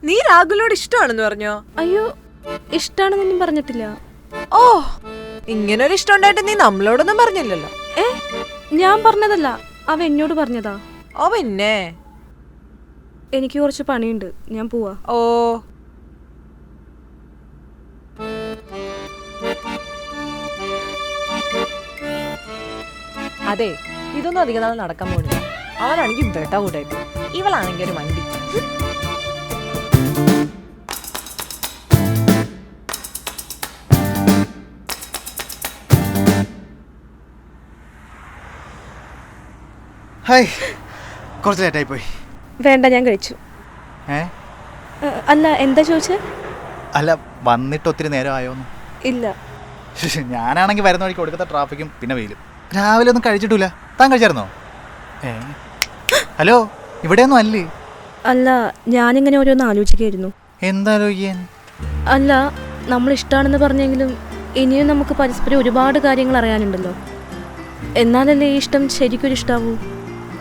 നീ രാഹുലിനോട് ഇഷ്ടമാണെന്ന് പറഞ്ഞോ? അയ്യോ, ഇഷ്ടാണെന്നൊന്നും പറഞ്ഞിട്ടില്ല. ഓ, ഇങ്ങനൊരു ഇഷ്ടം ഉണ്ടായിട്ട് നീ നമ്മളോടൊന്നും പറഞ്ഞില്ലല്ലോ. ഞാൻ പറഞ്ഞതല്ല, അവ എന്നോട് പറഞ്ഞതാ. ഓ പിന്നെ, എനിക്ക് കുറച്ച് പണിയുണ്ട്, ഞാൻ പോവാ. ഓ അതെ, ഇതൊന്നും അധികം നാൾ നടക്കാൻ പോണില്ല. അവനാണെങ്കിൽ ബെട്ട കൂട്ടായിട്ട്, ഇവളാണെങ്കിൽ ഒരു മണ്ടി. ഹായ്, കുറച്ച് ലേറ്റായി പോയി. വേണ്ട, ഞാൻ കഴിച്ചു. അല്ല, എന്താ ചോദിച്ചേ? അല്ല, വന്നിട്ട് ഒത്തിരി നേരം ആയോന്ന്? ഇല്ല. ഞാനാണെങ്കിൽ വരുന്ന വഴിക്ക് കൊടുക്കത്ത ട്രാഫിക്കും പിന്നെ വെയിലും. രാവിലെ ഒന്നും കഴിച്ചിട്ടില്ല. താൻ കഴിച്ചായിരുന്നോ? ഹലോ, ഇവിടെയൊന്നും അല്ലേ? അല്ല, ഞാനിങ്ങനെ ഓരോന്ന് ആലോചിക്കായിരുന്നു. എന്താലോചിക്കാൻ? അല്ല, നമ്മൾ ഇഷ്ടമാണെന്ന് പറഞ്ഞെങ്കിലും ഇനിയും നമുക്ക് പരസ്പരം ഒരുപാട് കാര്യങ്ങൾ അറിയാനുണ്ടല്ലോ. എന്നാലല്ലേ ഈ ഇഷ്ടം ശരിക്കൊരു ഇഷ്ടാവൂ.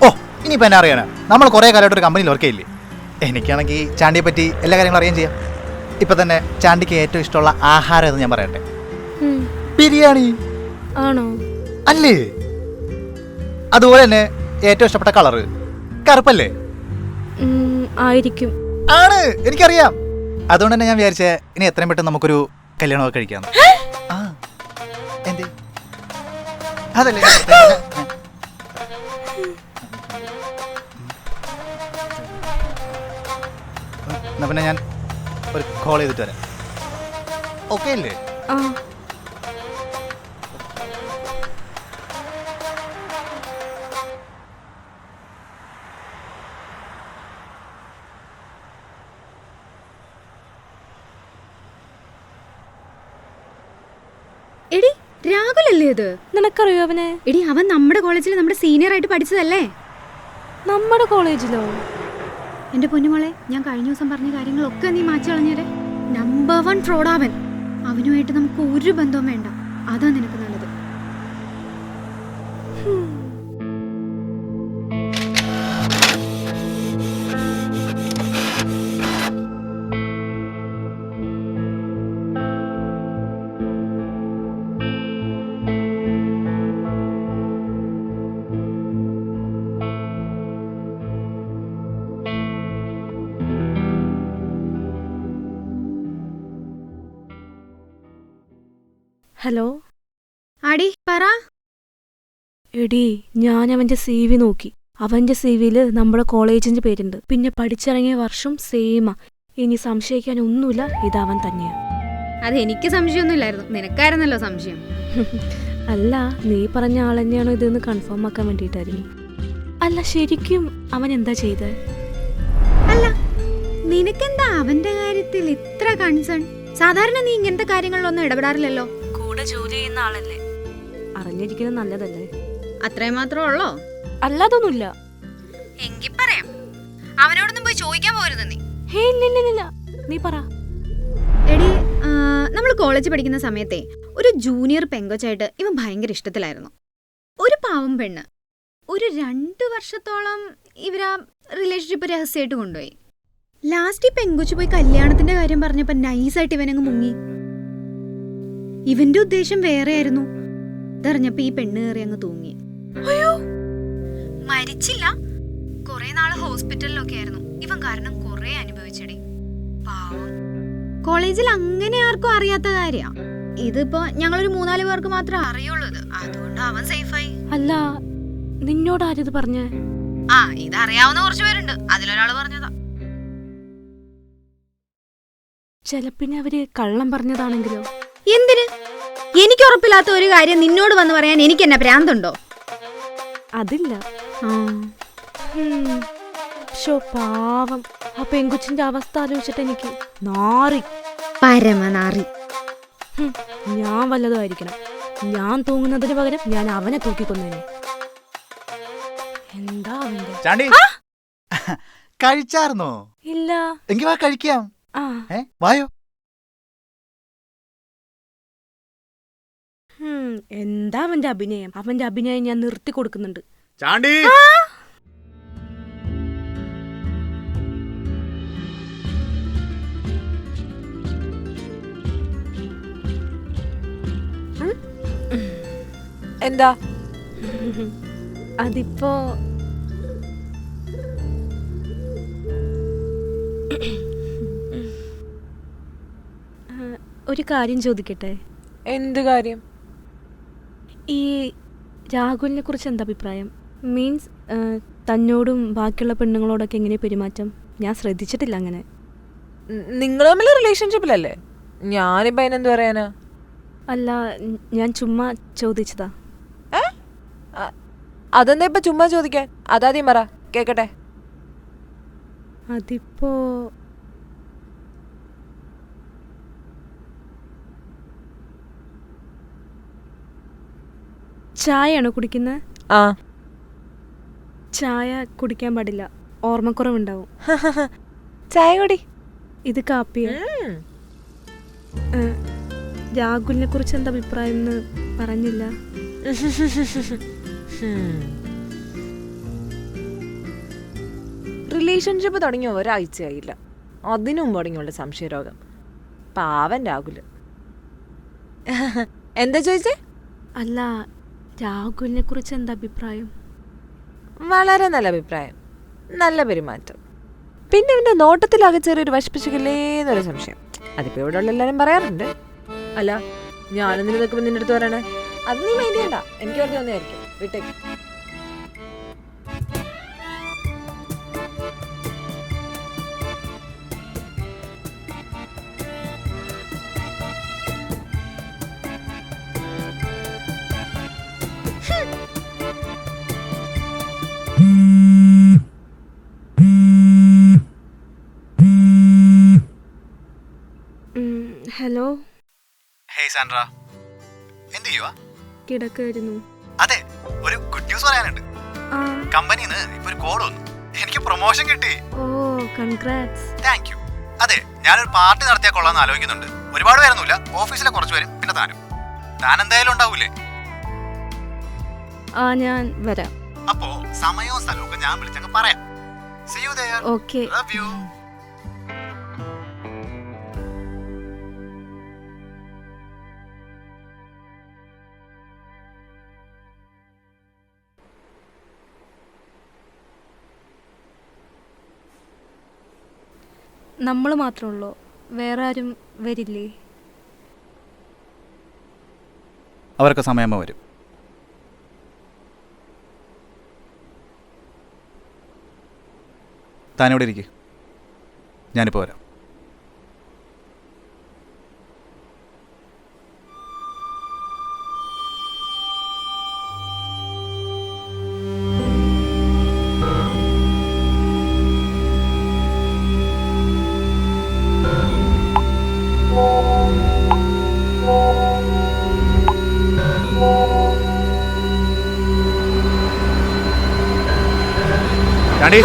ഓ, ഇനിയിപ്പോൾ എന്നെ അറിയാനാ? നമ്മൾ കുറേ കാലമായിട്ട് ഒരു കമ്പനിയിൽ വർക്ക് ചെയ്യില്ലേ? എനിക്കാണെങ്കിൽ ചാണ്ടിയെ പറ്റി എല്ലാ കാര്യങ്ങളും അറിയാൻ ചെയ്യാം. ഇപ്പം തന്നെ ചാണ്ടിക്ക് ഏറ്റവും ഇഷ്ടമുള്ള ആഹാരം എന്ന് ഞാൻ പറയട്ടെ. ബിരിയാണി. ആണോ? അല്ലേ? അതുപോലെ തന്നെ ഏറ്റവും ഇഷ്ടപ്പെട്ട കളറ് കറുപ്പല്ലേ? ആയിരിക്കും. ആണ്, എനിക്കറിയാം. അതുകൊണ്ട് തന്നെ ഞാൻ വിചാരിച്ചേ ഇനി എത്രയും പെട്ടെന്ന് നമുക്കൊരു കല്യാണമൊക്കെ കഴിക്കാം. ആ, എന്തേ? അതല്ലേ എന്നാ പിന്നെ ഞാൻ ഒരു കോൾ ചെയ്തിട്ട് വരാം. ഓക്കെ അല്ലേ? ആ. എടി, രാഹുലല്ലേ ഇത്? നിനക്കറിയോ അവനെ? എടി, അവൻ നമ്മുടെ കോളേജിൽ നമ്മുടെ സീനിയർ ആയിട്ട് പഠിച്ചതല്ലേ? നമ്മുടെ കോളേജിലോ? എന്റെ പൊന്നുമോളെ, ഞാൻ കഴിഞ്ഞ ദിവസം പറഞ്ഞ കാര്യങ്ങളൊക്കെ നീ മാറ്റി കളഞ്ഞേരെ. നമ്പർ 1 ഫ്രോഡാവൻ. അവനുമായിട്ട് നമുക്ക് ഒരു ബന്ധവും വേണ്ട. അതാ നിനക്ക് നല്ലത്. ഹലോ. ആടി, പറ. എടി, ഞാൻ അവന്റെ CV നോക്കി. അവന്റെ CVയിൽ നമ്മുടെ കോളേജിന്റെ പേരുണ്ട്. പിന്നെ പഠിച്ചിറങ്ങിയ വർഷം സെയിമാ. ഇനി സംശയിക്കാൻ ഒന്നുമില്ല, ഇത് അവൻ തന്നെയാ. അതെനിക്ക് സംശയമൊന്നുമില്ലായിരുന്നു, നിനക്കായിരുന്നല്ലോ സംശയം. അല്ല, നീ പറഞ്ഞ ആൾ തന്നെയാണോ ഇതെന്ന് കൺഫേം ആക്കാൻ വേണ്ടിയിട്ടായിരുന്നു. അല്ല, ശരിക്കും അവൻ എന്താ ചെയ്തേ? അല്ല, നിനക്കെന്താ അവന്റെ കാര്യത്തിൽ ഇത്ര കൺസേൺ? സാധാരണ നീ ഇങ്ങനത്തെ കാര്യങ്ങളിലൊന്നും ഇടപെടാറില്ലല്ലോ. കൂടെ ജോലി ചെയ്യുന്ന ആളല്ലേ, അറിഞ്ഞിരിക്കുന്നത് നല്ലതല്ലേ? അത്രയും മാത്രമേ ഉള്ളോ? അല്ലാതൊന്നുമില്ല. എങ്കിൽ പറയാം, അവനോടൊന്നും പോയി ചോദിക്കാൻ പോരുത് നീ. ഹേ, ഇല്ല, നീ പറ. എടി, നമ്മൾ കോളേജിൽ പഠിക്കുന്ന സമയത്തെ ഒരു ജൂനിയർ പെങ്കൊച്ചായിട്ട് ഇവൻ ഭയങ്കര ഇഷ്ടത്തിലായിരുന്നു. ഒരു പാവം പെണ്ണ്. ഒരു 2 വർഷത്തോളം ഇവരാ റിലേഷൻഷിപ്പ് രഹസ്യമായിട്ട് കൊണ്ടുപോയി. ലാസ്റ്റ് ഈ പെങ്കൊച്ച് പോയി കല്യാണത്തിന്റെ കാര്യം പറഞ്ഞപ്പോ നൈസായിട്ട് ഇവനങ്ങ് മുങ്ങി. ഇവന്റെ ഉദ്ദേശം വേറെ ആയിരുന്നു. ഇതറിഞ്ഞപ്പോ ഈ പെണ്ണ് കയറി അങ്ങ് തൂങ്ങി. അയ്യോ, മരിച്ചില്ല, കുറെ നാള് ഹോസ്പിറ്റലിലൊക്കെ ആയിരുന്നു. ഇവൻ കാരണം കുറെ അനുഭവിച്ചടി. പാവം. കോളേജിൽ അങ്ങനെ ആർക്കും അറിയാത്ത കാര്യ. ഇതിപ്പോ ഞങ്ങളൊരു 3-4 പേർക്ക് മാത്രമേ അറിയുള്ളൂ. അതുകൊണ്ട് അവൻ സേഫായി. അല്ല, നിന്നോട് ആരിത് പറഞ്ഞേ? ആ, ഇതറിയാവുന്ന കുറച്ച് പേരുണ്ട്, അതിലൊരാള് പറഞ്ഞതാ. ചെലപ്പിന്നെ അവര് കള്ളം പറഞ്ഞതാണെങ്കിലോ? എന്തിന്? എനിക്ക് ഉറപ്പില്ലാത്ത ഒരു കാര്യം നിന്നോട് വന്ന് പറയാൻ എനിക്ക് എന്നെ ഭ്രാന്തുണ്ടോ? അതില്ല. പാവം ആ പെങ്കുച്ചിന്റെ അവസ്ഥ ആലോചിച്ചിട്ട് എനിക്ക് നാറി, പരമനാറി. ഞാൻ വല്ലതും ആയിരിക്കണം. ഞാൻ തൂങ്ങുന്നതിന് പകരം ഞാൻ അവനെ തൂക്കിക്കൊന്നേനെ. എന്താ അവന്റെ? കഴിച്ചായിരുന്നോ? ഇല്ല. എങ്കിൽ വാ കഴിക്കാം. വായോ. എന്താ അവന്റെ അഭിനയം? അവന്റെ അഭിനയം ഞാൻ നിർത്തി കൊടുക്കുന്നുണ്ട്. ചാണ്ടി, എന്താ? അതിപ്പോ ഒരു കാര്യം ചോദിക്കട്ടെ? എന്ത് കാര്യം? ഈ രാഹുലിനെ കുറിച്ച് എന്താ അഭിപ്രായം? മീൻസ് തന്നോടും ബാക്കിയുള്ള പെണ്ണുങ്ങളോടൊക്കെ എങ്ങനെ പെരുമാറ്റം? ഞാൻ ശ്രദ്ധിച്ചിട്ടില്ല അങ്ങനെ. നിങ്ങൾ തമ്മിൽ റിലേഷൻഷിപ്പിലല്ലേ? ഞാനിപ്പോ അതിനെന്ത് പറയാനാ? അല്ല, ഞാൻ ചുമ്മാ ചോദിച്ചതാ. അതെന്താ ഇപ്പൊ ചുമ്മാ ചോദിക്കാൻ? അതാദ്യം പറ, കേക്കട്ടെ. അതിപ്പോ ചായയാണോ കുടിക്കുന്നത്? ആ. ചായ കുടിക്കാൻ പാടില്ല, ഓർമ്മക്കുറവുണ്ടാവും. ചായ കുടി. ഇത് കാപ്പിയോ? രാഹുലിനെ കുറിച്ച് എന്താ അഭിപ്രായം എന്ന് പറഞ്ഞില്ല. റിലേഷൻഷിപ്പ് തുടങ്ങിയ ഒരാഴ്ചയായില്ല, അതിനു മുമ്പ് തുടങ്ങിയുള്ള സംശയരോഗം. പാവൻ രാഹുല്. എന്താ ചോദിച്ചേ? അല്ല, രാഹുലിനെ കുറിച്ച് എന്താ അഭിപ്രായം? വളരെ നല്ല അഭിപ്രായം, നല്ല പെരുമാറ്റം. പിന്നെ അവന്റെ നോട്ടത്തിലാകെ ചെറിയൊരു വശിപ്പിച്ചില്ലേന്നൊരു സംശയം. അതിപ്പോ ഇവിടെ ഉള്ള എല്ലാരും പറയാറുണ്ട്. അല്ല, ഞാനെന്തിനു നിൽക്കുമ്പോ നിന്റെ അടുത്ത് പറയണേ? അത് നീ മൈൻഡ് ചെയ്യണ്ട, എനിക്ക് വെറുതെ വന്നായിരിക്കും. വിട്ടേക്ക്. ഹലോ. ഹേയ് സാൻഡ്ര, എന്ത് ചെയ്യുവാ? കിടക്കായിരുന്നു. അതെ, ഒരു ഗുഡ് ന്യൂസ് പറയാനുണ്ട്. ആ. കമ്പനിന്ന് ഇപ്പൊ ഒരു കോഡ് വന്നു, എനിക്ക് പ്രൊമോഷൻ കിട്ടി. ഓ, കൺഗ്രാറ്റ്സ്. Thank you. അതെ, ഞാനൊരു പാർട്ടി നടത്തിയാൽ കൊള്ളാന്ന് ആലോചിക്കുന്നുണ്ട്. ഒരുപാട് പേരൊന്നുമില്ല, ഓഫീസിലെ കുറച്ച് പേരും പിന്നെ താനും. താൻ എന്തായാലും ഉണ്ടാവൂലേ? ആ, ഞാൻ വരാം. അപ്പോ സമയവും സ്ഥലവും ഒക്കെ ഞാൻ വിളിച്ചങ്ങ് പറയാം. See you there. Okay. Love you. നമ്മൾ മാത്രമുള്ളൂ, വേറെ ആരും വരില്ലേ? അവർക്ക് സമയമാകുമ്പോൾ വരും. താനിവിടെ ഇരിക്കും, ഞാനിപ്പോൾ വരാം. Candy?